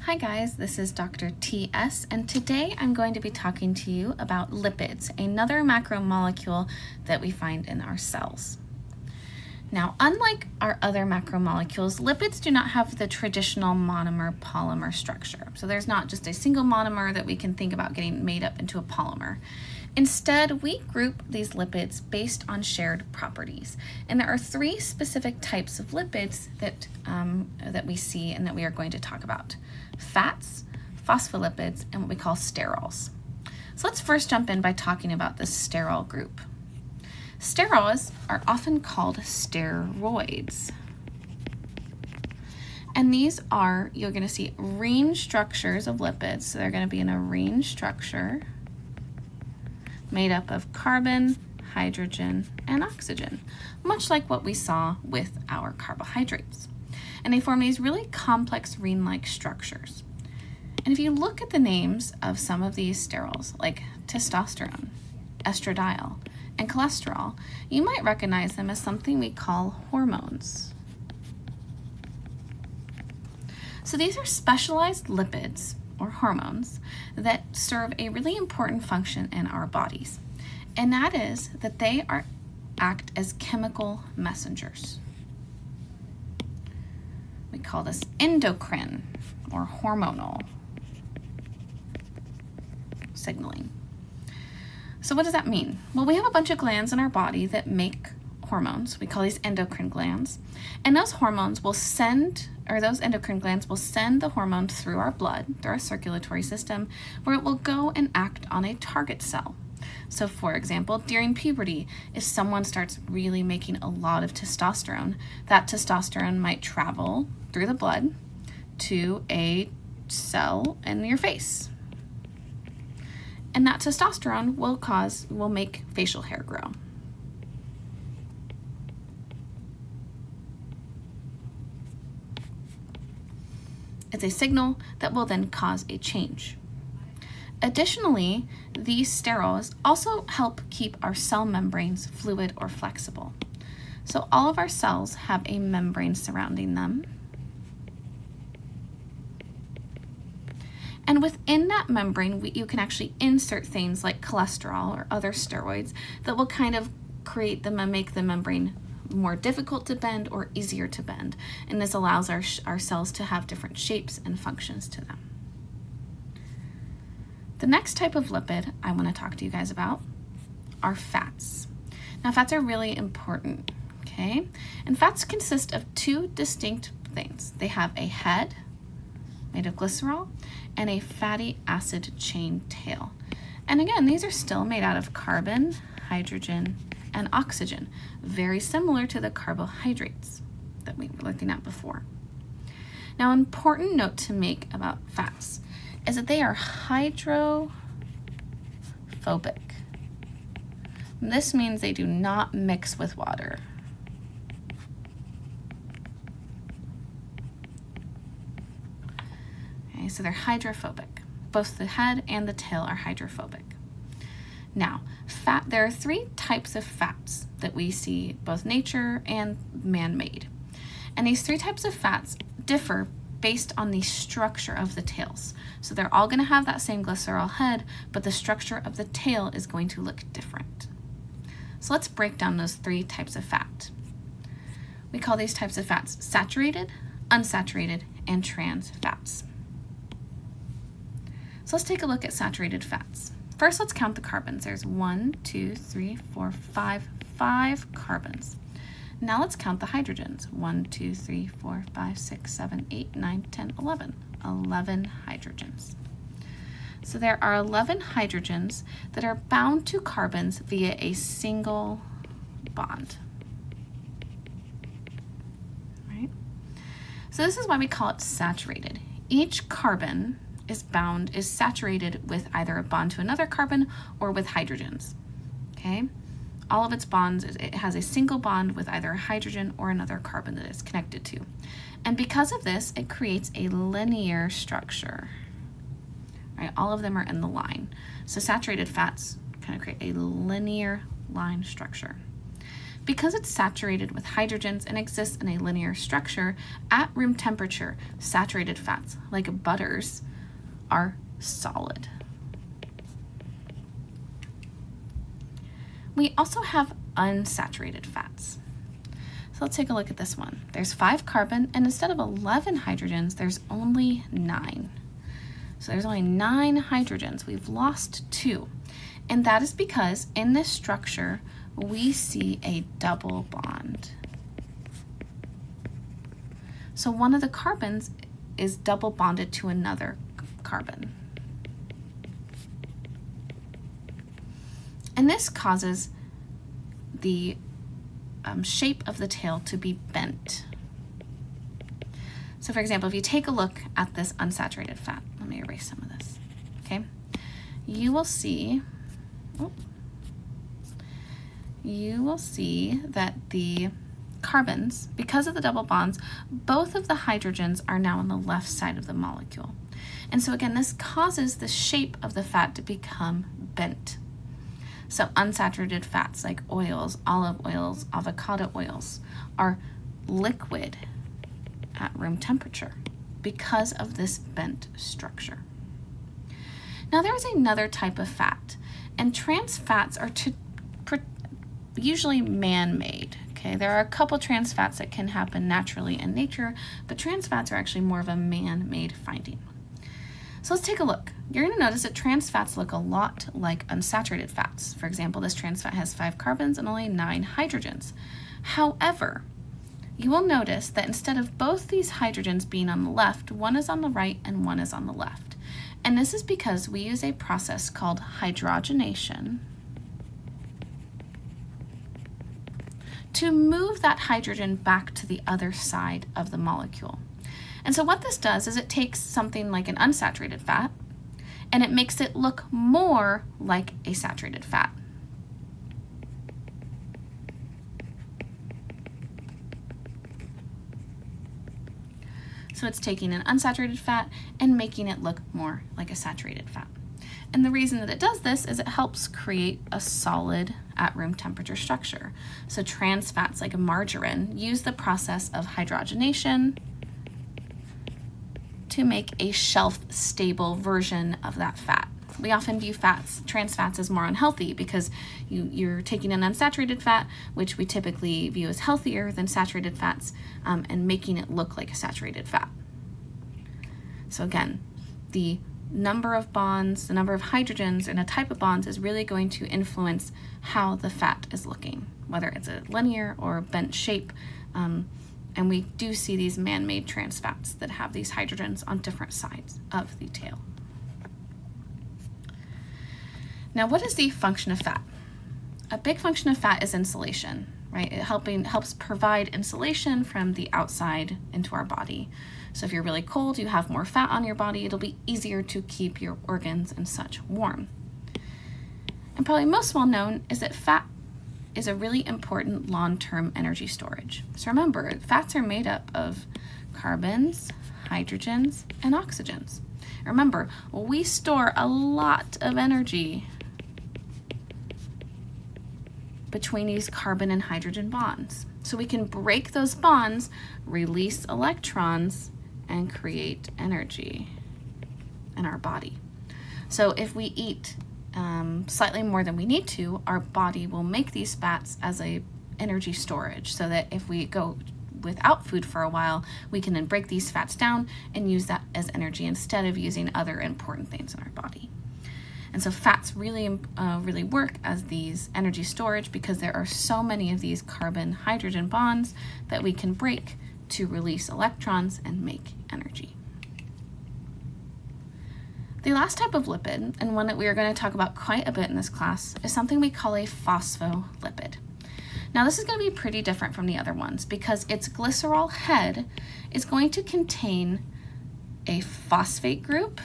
Hi guys, this is Dr. TS, and today I'm going to be talking to you about lipids, another macromolecule that we find in our cells. Now, unlike our other macromolecules, lipids do not have the traditional monomer-polymer structure. So there's not just a single monomer that we can think about getting made up into a polymer. Instead, we group these lipids based on shared properties. And there are three specific types of lipids that we see and that we are going to talk about: fats, phospholipids, and what we call sterols. So let's first jump in by talking about the sterol group. Sterols are often called steroids. And these are, you're going to see ring structures of lipids. So they're going to be in a ring structure made up of carbon, hydrogen, and oxygen, much like what we saw with our carbohydrates. And they form these really complex ring-like structures. And if you look at the names of some of these sterols, like testosterone, estradiol, and cholesterol, you might recognize them as something we call hormones. So these are specialized lipids or hormones that serve a really important function in our bodies, and that is that they act as chemical messengers. We call this endocrine or hormonal signaling. So what does that mean? Well, we have a bunch of glands in our body that make hormones. We call these endocrine glands. And those hormones will those endocrine glands will send the hormone through our blood, through our circulatory system, where it will go and act on a target cell. So for example, during puberty, if someone starts really making a lot of testosterone, that testosterone might travel through the blood to a cell in your face. And that testosterone will make facial hair grow. It's a signal that will then cause a change. Additionally, these sterols also help keep our cell membranes fluid or flexible. So all of our cells have a membrane surrounding them. And within that membrane, you can actually insert things like cholesterol or other steroids that will kind of make the membrane more difficult to bend or easier to bend. And this allows our cells to have different shapes and functions to them. The next type of lipid I want to talk to you guys about are fats. Now, fats are really important, okay? And fats consist of two distinct things. They have a head made of glycerol and a fatty acid chain tail. And again, these are still made out of carbon, hydrogen, and oxygen, very similar to the carbohydrates that we were looking at before. Now, an important note to make about fats is that they are hydrophobic. This means they do not mix with water. Okay, so they're hydrophobic. Both the head and the tail are hydrophobic. Now, there are three types of fats that we see, both nature and man-made. And these three types of fats differ based on the structure of the tails. So they're all going to have that same glycerol head, but the structure of the tail is going to look different. So let's break down those three types of fat. We call these types of fats saturated, unsaturated, and trans fats. So let's take a look at saturated fats. First, let's count the carbons. There's 1, 2, 3, 4, 5 carbons. Now let's count the hydrogens. 1, 2, 3, 4, 5, 6, 7, 8, 9, 10, 11. 11 hydrogens. So there are 11 hydrogens that are bound to carbons via a single bond. Right? So this is why we call it saturated. Each carbon is saturated with either a bond to another carbon or with hydrogens. Okay? All of its bonds, it has a single bond with either a hydrogen or another carbon that it's connected to. And because of this, it creates a linear structure. Right? All of them are in the line. So saturated fats kind of create a linear line structure. Because it's saturated with hydrogens and exists in a linear structure, at room temperature, saturated fats, like butters, are solid. We also have unsaturated fats. So let's take a look at this one. There's 5 carbon, and instead of 11 hydrogens, there's only 9. So there's only 9 hydrogens. We've lost 2. And that is because in this structure, we see a double bond. So one of the carbons is double bonded to another carbon. And this causes the shape of the tail to be bent. So for example, if you take a look at this unsaturated fat, let me erase some of this, okay? You will see that the carbons, because of the double bonds, both of the hydrogens are now on the left side of the molecule. And so again, this causes the shape of the fat to become bent. So unsaturated fats like oils, olive oils, avocado oils are liquid at room temperature because of this bent structure. Now there is another type of fat, and trans fats are usually man-made. Okay, there are a couple trans fats that can happen naturally in nature, but trans fats are actually more of a man-made finding. So let's take a look. You're going to notice that trans fats look a lot like unsaturated fats. For example, this trans fat has 5 carbons and only 9 hydrogens. However, you will notice that instead of both these hydrogens being on the left, one is on the right and one is on the left. And this is because we use a process called hydrogenation to move that hydrogen back to the other side of the molecule. And so what this does is it takes something like an unsaturated fat and it makes it look more like a saturated fat. So it's taking an unsaturated fat and making it look more like a saturated fat. And the reason that it does this is it helps create a solid at room temperature structure. So trans fats like margarine use the process of hydrogenation to make a shelf-stable version of that fat. We often view trans fats as more unhealthy because you're taking an unsaturated fat, which we typically view as healthier than saturated fats, and making it look like a saturated fat. So again, the number of bonds, the number of hydrogens in a type of bonds is really going to influence how the fat is looking, whether it's a linear or bent shape. And we do see these man-made trans fats that have these hydrogens on different sides of the tail. Now, what is the function of fat? A big function of fat is insulation, right? It helps provide insulation from the outside into our body. So if you're really cold, you have more fat on your body, it'll be easier to keep your organs and such warm. And probably most well known is that fat is a really important long-term energy storage. So remember, fats are made up of carbons, hydrogens, and oxygens. Remember, we store a lot of energy between these carbon and hydrogen bonds. So we can break those bonds, release electrons, and create energy in our body. So if we eat slightly more than we need to, our body will make these fats as a energy storage so that if we go without food for a while, we can then break these fats down and use that as energy instead of using other important things in our body. And so fats really work as these energy storage because there are so many of these carbon-hydrogen bonds that we can break to release electrons and make energy. The last type of lipid, and one that we are going to talk about quite a bit in this class, is something we call a phospholipid. Now this is going to be pretty different from the other ones because its glycerol head is going to contain a phosphate group,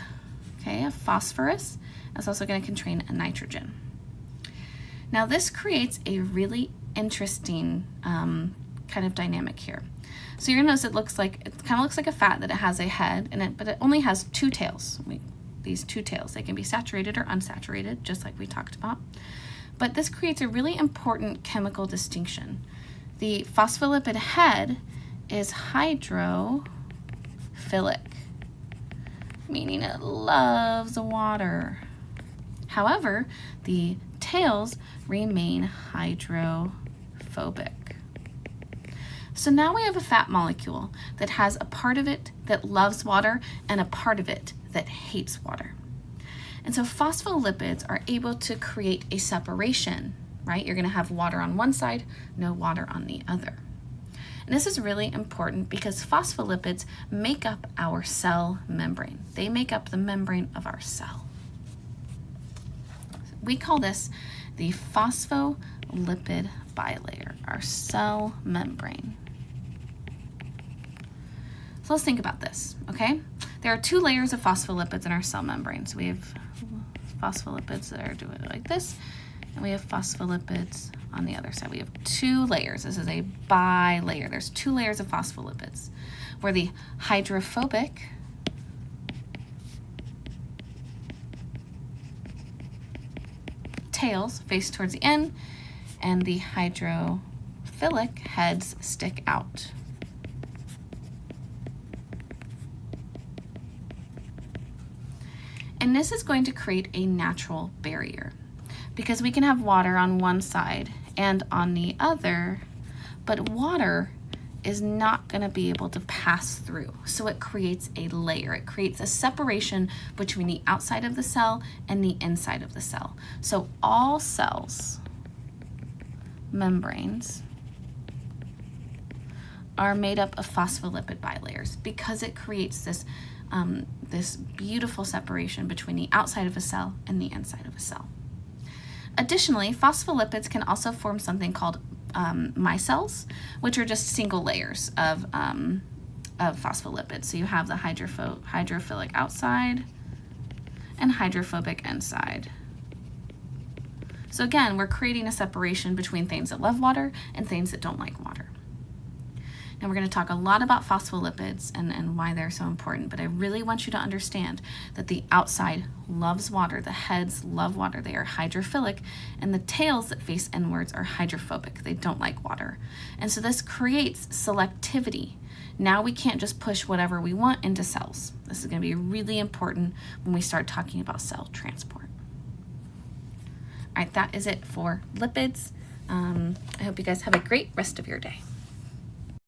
okay, a phosphorus. It's also going to contain a nitrogen. Now this creates a really interesting kind of dynamic here. So you're going to notice it kind of looks like a fat that it has a head in it, but it only has 2 tails. These 2 tails, they can be saturated or unsaturated, just like we talked about. But this creates a really important chemical distinction. The phospholipid head is hydrophilic, meaning it loves water. However, the tails remain hydrophobic. So now we have a fat molecule that has a part of it that loves water and a part of it that hates water. And so phospholipids are able to create a separation, right? You're going to have water on one side, no water on the other. And this is really important because phospholipids make up our cell membrane. They make up the membrane of our cell. We call this the phospholipid bilayer, our cell membrane. So let's think about this, okay? There are two layers of phospholipids in our cell membrane. So we have phospholipids that are doing it like this, and we have phospholipids on the other side. We have two layers. This is a bilayer. There's two layers of phospholipids, where the hydrophobic tails face towards the end, and the hydrophilic heads stick out. And this is going to create a natural barrier because we can have water on one side and on the other, but water is not going to be able to pass through. So it creates a layer. It creates a separation between the outside of the cell and the inside of the cell. So all cells, membranes, are made up of phospholipid bilayers because it creates this this beautiful separation between the outside of a cell and the inside of a cell. Additionally, phospholipids can also form something called micelles, which are just single layers of phospholipids. So you have the hydrophilic outside and hydrophobic inside. So again, we're creating a separation between things that love water and things that don't like water. And we're going to talk a lot about phospholipids and why they're so important, but I really want you to understand that the outside loves water, the heads love water, they are hydrophilic, and the tails that face inwards are hydrophobic, they don't like water. And so this creates selectivity. Now we can't just push whatever we want into cells. This is going to be really important when we start talking about cell transport. All right, that is it for lipids. I hope you guys have a great rest of your day.